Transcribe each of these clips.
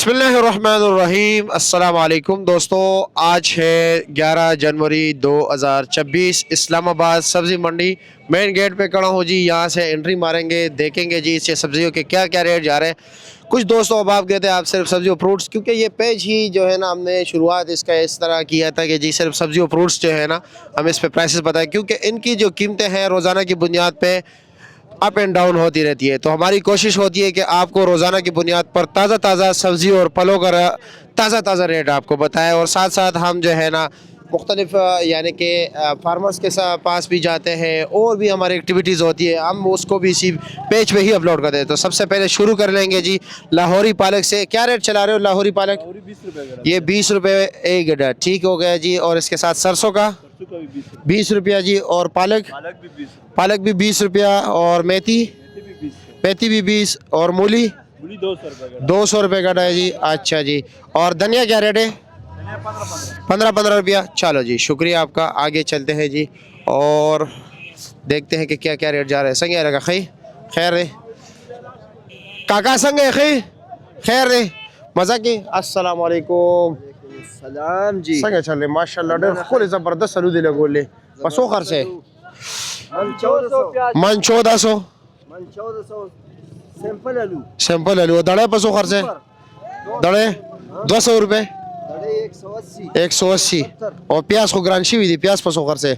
बिस्मिल्लाहिर्रहमानिर्रहीम। अस्सलाम वालेकुम दोस्तों, आज है 11 जनवरी 2026। इस्लामाबाद सब्ज़ी मंडी मेन गेट पे खड़ा हूँ जी। यहाँ से एंट्री मारेंगे, देखेंगे जी इससे सब्जियों के क्या क्या रेट जा रहे हैं। कुछ दोस्तों अब आप कहते हैं आप सिर्फ सब्जी और फ्रूट्स, क्योंकि ये पेज ही जो है ना हमने शुरुआत इसका इस तरह किया था कि जी सिर्फ सब्जी और फ्रूट्स जो है ना हम इस पे प्राइसेस बताएं, क्योंकि इनकी जो कीमतें हैं रोज़ाना की बुनियाद पे अप एंड डाउन होती रहती है। तो हमारी कोशिश होती है कि आपको रोज़ाना की बुनियाद पर ताज़ा ताज़ा सब्ज़ी और फलों का ताज़ा ताज़ा रेट आपको बताएं, और साथ साथ हम जो है ना मुख्तलिफ यानी कि फार्मर्स के पास भी जाते हैं और भी हमारी एक्टिविटीज़ होती है, हम उसको भी इसी पेज पे ही अपलोड करते हैं। तो सबसे पहले शुरू कर लेंगे जी लाहौरी पालक से। क्या रेट चला रहे हो लाहौरी पालक? 20 रुपए। ये 20 रुपये एक गड्ढा, ठीक हो गया जी। और इसके साथ सरसों का 20 रुपया जी। और पालक पालक भी 20 रुपया। और मेथी मेथी भी 20। और मूली 200 रुपये का है जी। अच्छा जी। और धनिया क्या रेट है? 15 रुपया। चलो जी, शुक्रिया आपका। आगे चलते हैं जी और देखते हैं कि क्या क्या रेट जा रहे हैं। संगे रहेगा खई खैर रे काका, संगे खई खैर रे मज़ा की। अस्सलाम वालेकुम। सलाम जी। संगे चल रहे माशाल्लाह, डर खोले ज़बरदस्त सलू दिले गोले बसो खर से मन 1400 सिंपल आलू दड़े पसो खर से दड़े 200 रुपये 180। और प्याज को ग्रांशी हुई थी, प्याज पसो खर से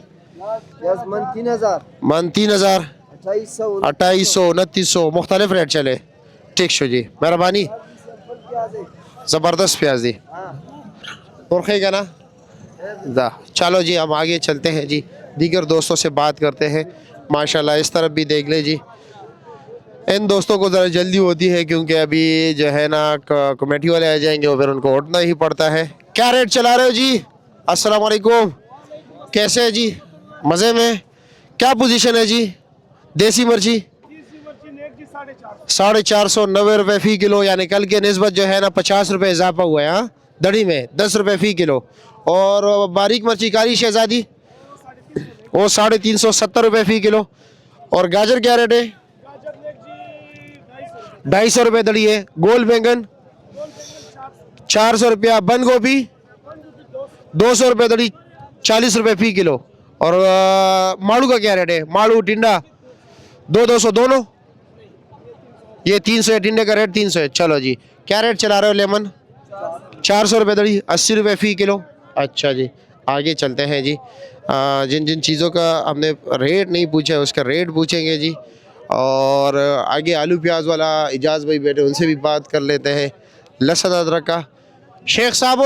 मन 3000 2800 2900 मुख्तलिफ रेट चले। ठीक शो जी, मेहरबानी। ज़बरदस्त प्याज दी और खेगा ना दा। चलो जी हम आगे चलते हैं जी, दीगर दोस्तों से बात करते हैं। माशाल्लाह इस तरफ भी देख ले जी। इन दोस्तों को ज़रा जल्दी होती है क्योंकि अभी जो है ना कमेटी वाले आ जाएंगे और फिर उनको उठना ही पड़ता है। क्या रेट चला रहे हो जी? अस्सलाम वालेकुम, कैसे है जी? मज़े में? क्या पोजीशन है जी? देसी मिर्ची 450 90 रुपये फ़ी किलो, यानी कल के निस्बत जो है ना 50 रुपये इजाफा हुआ है। हाँ, दड़ी में 10 रुपये फ़ी किलो। और बारीक मिर्ची कारी शहजादी वो 350 70 रुपये फ़ी किलो। और गाजर क्या रेट है? 250 रुपये दड़ी है। गोल बैंगन 400 रुपया। बंद गोभी 200 रुपये दड़ी 40 रुपये फ़ी किलो। और माड़ू का क्या रेट है? माड़ू टिंडा 200 दोनों, ये 300 है। टिंडे का रेट 300 है। चलो जी, क्या रेट चला रहे हो? लेमन 400 रुपये दड़ी 80 रुपये फ़ी किलो। अच्छा जी, आगे चलते हैं जी। जिन जिन चीज़ों का हमने रेट नहीं पूछा है उसका रेट पूछेंगे जी। और आगे आलू प्याज वाला इजाज़ भाई बैठे, उनसे भी बात कर लेते हैं। लहसुन अदरक का शेख साहब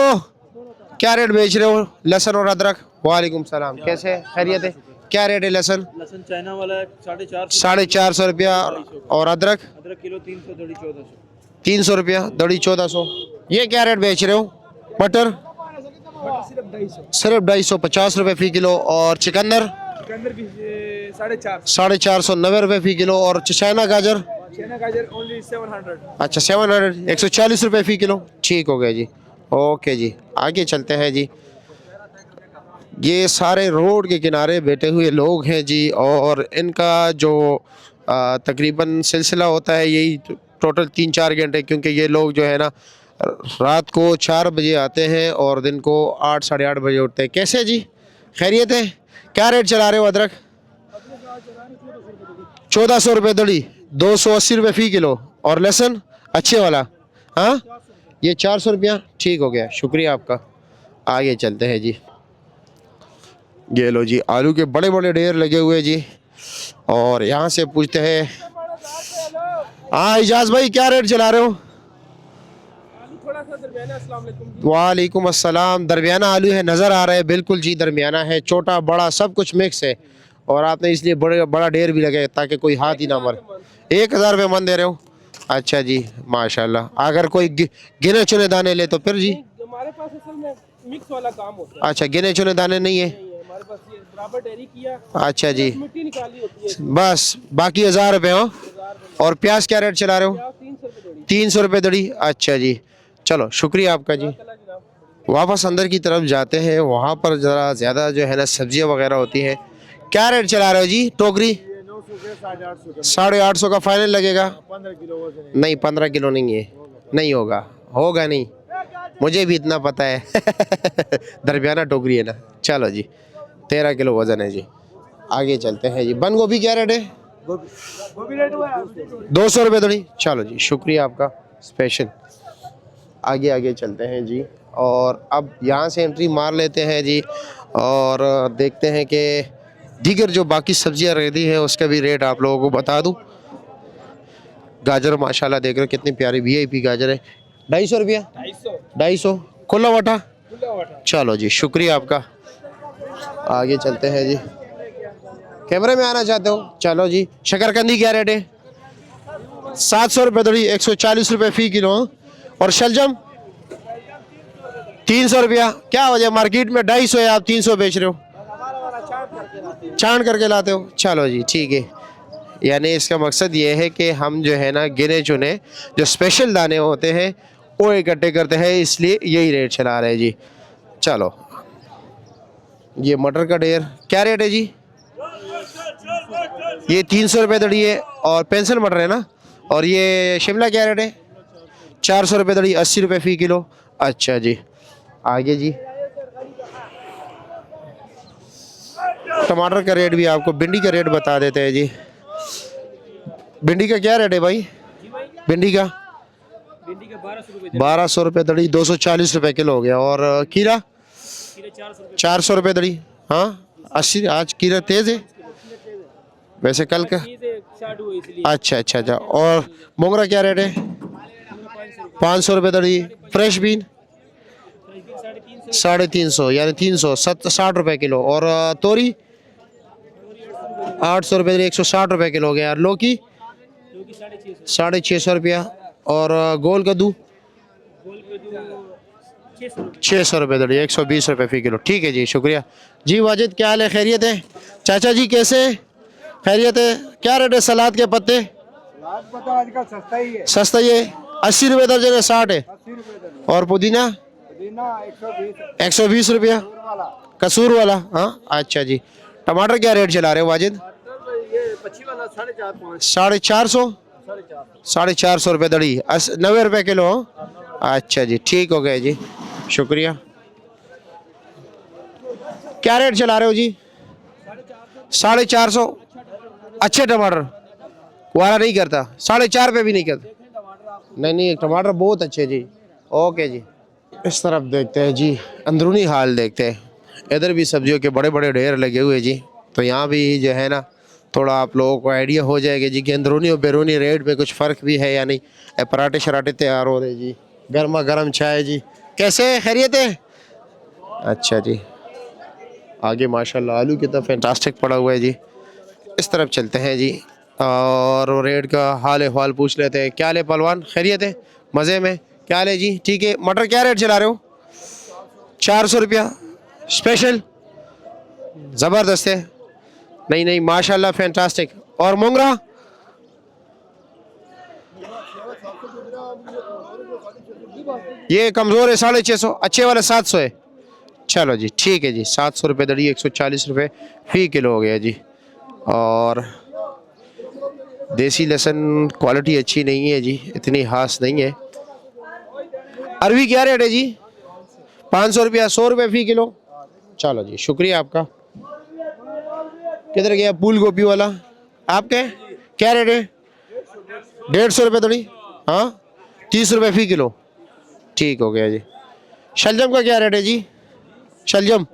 क्या रेट बेच रहे हो लहसुन और अदरक? वालेकुम सलाम, कैसे खैरियत है? क्या रेट है लहसुन? लहसुन चाइना वाला 450 450 रुपया। और अदरक किलो 300 दड़ी 1400। 300 रुपया दड़ी 1400। ये क्या रेट बेच रहे हो? मटर सिर्फ 250 50 रुपये फ़ी किलो। और चिकंदर भी 450 450 90 रुपये फ़ी किलो। और चाइना गाजर ओनली 700। अच्छा 700 140 रुपये फ़ी किलो। ठीक हो गया जी, ओके जी। आगे चलते हैं जी। ये सारे रोड के किनारे बैठे हुए लोग हैं जी, और इनका जो तकरीबन सिलसिला होता है यही टोटल 3-4 घंटे, क्योंकि ये लोग जो है ना रात को 4 बजे आते हैं और दिन को 8 साढ़े 8 बजे उठते हैं। कैसे जी, खैरियत है? क्या रेट चला रहे हो अदरक? 1400 रुपये दड़ी 280 रुपये फ़ी किलो। और लहसुन अच्छे वाला हाँ ये 400 रुपया। ठीक हो गया, शुक्रिया आपका। आगे चलते हैं जी। ये लो जी, आलू के बड़े बड़े ढेर लगे हुए जी। और यहाँ से पूछते हैं, हाँ इजाज़ भाई क्या रेट चला रहे हो? वालेकुम अस्सलाम। दरमियाना आलू है, नज़र आ रहा है? बिल्कुल जी, दरमियाना है, छोटा बड़ा सब कुछ मिक्स है। और आपने इसलिए बड़ा ढेर भी लगे ताकि कोई हाथ ही ना मरे। 1000 रुपये मन दे रहे हो? अच्छा जी माशाल्लाह। अगर कोई गिने चुने दाने ले तो फिर जी? हमारे पास असल में मिक्स वाला काम होता है। अच्छा, गिने चुने दाने नहीं है? हमारे पास ये बराबर डेयरी किया, अच्छा जी, मिट्टी निकाली होती है बस बाकी 1000 रुपये हो। और प्याज क्या रेट चला रहे हो? 300 रुपये दड़ी। अच्छा जी, चलो शुक्रिया आपका जी। वापस अंदर की तरफ जाते हैं, वहाँ पर ज़रा ज़्यादा जो है ना सब्जियाँ वगैरह होती हैं। क्या रेट चला रहे हो जी? टोकरी 850 का फाइनल लगेगा? 15 किलो नहीं 15 किलो नहीं है, नहीं होगा, होगा नहीं, मुझे भी इतना पता है। दरमियाना टोकरी है ना। चलो जी 13 किलो वज़न है जी। आगे चलते हैं जी। बंद गोभी क्या रेट है? गोभी रेट हुआ है 200 रुपये थोड़ी। चलो जी शुक्रिया आपका स्पेशल। आगे आगे चलते हैं जी और अब यहाँ से एंट्री मार लेते हैं जी और देखते हैं कि दीगर जो बाकी सब्जियाँ रेडी हैं उसका भी रेट आप लोगों को बता दूँ। गाजर माशाल्लाह देख रहे हो कितनी प्यारी VIP गाजर है। 250 रुपया। 250 खुला वाटा। चलो जी शुक्रिया आपका। आगे चलते हैं जी। कैमरे में आना चाहते हो? चलो जी। शकरकंदी क्या रेट है? 700 रुपये थोड़ी। 140 रुपये फ़ी किलो। और शलजम 300 रुपया। क्या वजह मार्केट में 250 है, आप 300 बेच रहे हो? छान करके लाते हो। चलो जी ठीक है। यानी इसका मकसद ये है कि हम जो है ना गिने चुने जो स्पेशल दाने होते हैं वो इकट्ठे करते हैं, इसलिए यही रेट चला रहे हैं जी। चलो ये मटर का ढेर क्या रेट है जी? ये 300 रुपये दड़ी है और पेंसिल मटर है ना। और ये शिमला क्या रेट है? 400 रुपये दड़ी। 80 रुपये फ़ी किलो। अच्छा जी। आगे जी टमाटर का रेट भी आपको, भिंडी का रेट बता देते हैं जी। भिंडी का क्या रेट है भाई? भिंडी का 1200 रुपये दड़ी। 240 रुपये किलो हो गया। और खीरा 400 रुपये दड़ी। हाँ 80। आज खीरा तेज़ है वैसे कल का। अच्छा अच्छा अच्छा। और मोगरा क्या रेट है? 500 रुपये दड़ी। फ्रेश बीन 350 यानी 360 रुपये किलो। और तोरी 800 रुपये दड़ी। 160 रुपये किलो हो गया। और लौकी 650 रुपया। और गोल कद्दू 600 रुपये दड़ी। 120 रुपये फ़ी किलो। ठीक है जी शुक्रिया जी। वाजिद क्या हाल है? खैरियत है? चाचा जी कैसे? खैरियत है? क्या रेट है सलाद के पत्ते? आजकल सस्ता ही है। सस्ता ही है। 80 रुपये दर्जन है। 60 है। और पुदीना 120 रुपया। कसूर वाला। हाँ अच्छा जी। टमाटर क्या रेट चला रहे हो वाजिद? 450 450 रुपये दड़ी। 90 रुपये किलो। अच्छा जी ठीक हो गया जी शुक्रिया। क्या रेट चला रहे हो जी? 450। अच्छे टमाटर वाला नहीं करता। 4.5 रुपये भी नहीं करता। नहीं टमाटर बहुत अच्छे जी। ओके जी। इस तरफ देखते हैं जी, अंदरूनी हाल देखते हैं। इधर भी सब्जियों के बड़े बड़े ढेर लगे हुए जी। तो यहाँ भी जो है ना थोड़ा आप लोगों को आइडिया हो जाएगा जी कि अंदरूनी और बैरूनी रेट में कुछ फ़र्क भी है या नहीं। पराठे शराठे तैयार हो रहे जी। गर्मा गर्म चाय जी। कैसे खैरियत है? अच्छा जी। आगे माशाल्लाह आलू कितना फैंटास्टिक पड़ा हुआ है जी। इस तरफ चलते हैं जी और रेट का हाल अहवाल पूछ लेते हैं। क्या ले पहलवान? खैरियत है? मज़े में? क्या ले जी? ठीक है। मटर क्या रेट चला रहे हो? 400 रुपया स्पेशल। ज़बरदस्त है। नहीं माशाल्लाह फैंटास्टिक। और मोंगरा ये कमज़ोर है 650। अच्छे वाला 700 है। चलो जी ठीक है जी। 700 रुपये दड़ी। 140 रुपये फ़ी किलो हो गया जी। और देसी लहसुन क्वालिटी अच्छी नहीं है जी, इतनी खास नहीं है। अरवी क्या रेट है जी? 500 रुपया। 100 रुपये फ़ी किलो। चलो जी शुक्रिया आपका। किधर गया फूल गोभी वाला? आपके क्या रेट है? 150 रुपये थोड़ी। हाँ 30 रुपये फ़ी किलो। ठीक हो गया जी। शलजम का क्या रेट है जी? शलजम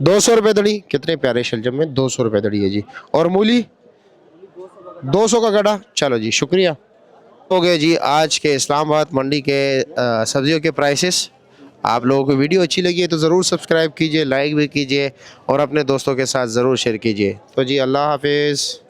200 रुपये दड़ी। कितने प्यारे शलजम में 200 रुपये दड़ी है जी। और मूली 200 का गड्ढा। चलो जी शुक्रिया। हो गए जी आज के इस्लामाबाद मंडी के सब्जियों के प्राइसेस। आप लोगों को वीडियो अच्छी लगी है तो ज़रूर सब्सक्राइब कीजिए, लाइक भी कीजिए और अपने दोस्तों के साथ ज़रूर शेयर कीजिए। तो जी अल्लाह हाफिज़।